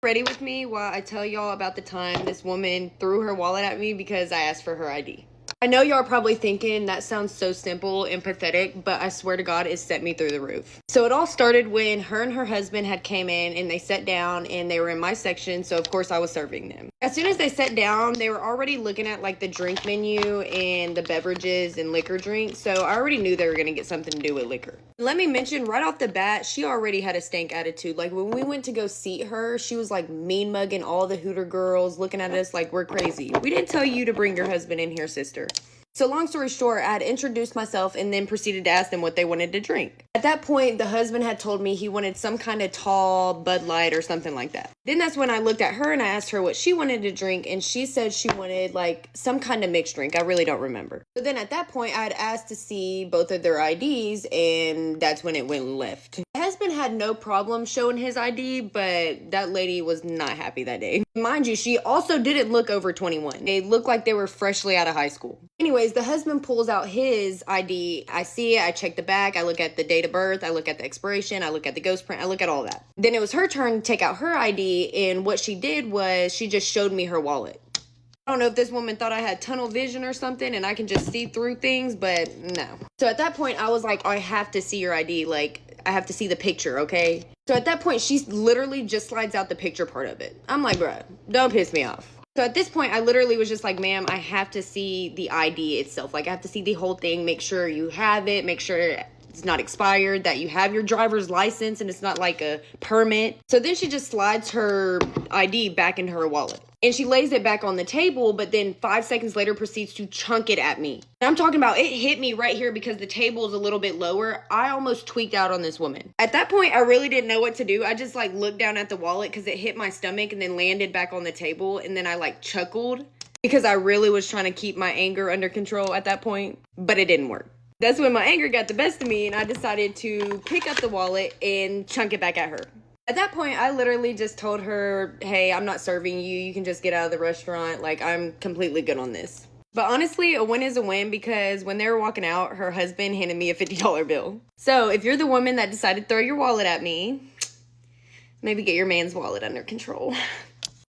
Ready with me while I tell y'all about the time this woman threw her wallet at me because I asked for her ID. I know y'all are probably thinking that sounds so simple and pathetic, but I swear to God, it set me through the roof. So it all started when her and her husband had came in and they sat down and they were in my section, so of course I was serving them. As soon as they sat down, they were already looking at like the drink menu and the beverages and liquor drinks, so I already knew they were gonna get something to do with liquor. Let me mention right off the bat, she already had a stank attitude. Like when we went to go seat her, she was like mean mugging all the Hooter girls, looking at us like we're crazy. We didn't tell you to bring your husband in here, sister. So long story short, I had introduced myself and then proceeded to ask them what they wanted to drink. At that point, the husband had told me he wanted some kind of tall Bud Light or something like that. Then that's when I looked at her and I asked her what she wanted to drink, and she said she wanted like some kind of mixed drink. I really don't remember. So then at that point, I had asked to see both of their IDs, and that's when it went left. My husband had no problem showing his ID, but that lady was not happy that day. Mind you, she also didn't look over 21. They looked like they were freshly out of high school. Anyways, the husband pulls out his ID. I see it. I check the back. I look at the date of birth. I look at the expiration. I look at the ghost print. I look at all that. Then it was her turn to take out her ID. And what she did was she just showed me her wallet. I don't know if this woman thought I had tunnel vision or something and I can just see through things, but no. So at that point, I was like, I have to see your ID. Like, I have to see the picture, okay? So at that point, she literally just slides out the picture part of it. I'm like, bruh, don't piss me off. So at this point, I literally was just like, ma'am, I have to see the ID itself. Like, I have to see the whole thing, make sure you have it, make sure it's not expired, that you have your driver's license and it's not like a permit. So then she just slides her ID back into her wallet. And she lays it back on the table, but then 5 seconds later proceeds to chunk it at me. And I'm talking about it hit me right here because the table is a little bit lower. I almost tweaked out on this woman. At that point, I really didn't know what to do. I just like looked down at the wallet because it hit my stomach and then landed back on the table. And then I like chuckled because I really was trying to keep my anger under control at that point, but it didn't work. That's when my anger got the best of me and I decided to pick up the wallet and chunk it back at her. At that point, I literally just told her, hey, I'm not serving you. You can just get out of the restaurant. Like, I'm completely good on this. But honestly, a win is a win because when they were walking out, her husband handed me a $50 bill. So if you're the woman that decided to throw your wallet at me, maybe get your man's wallet under control.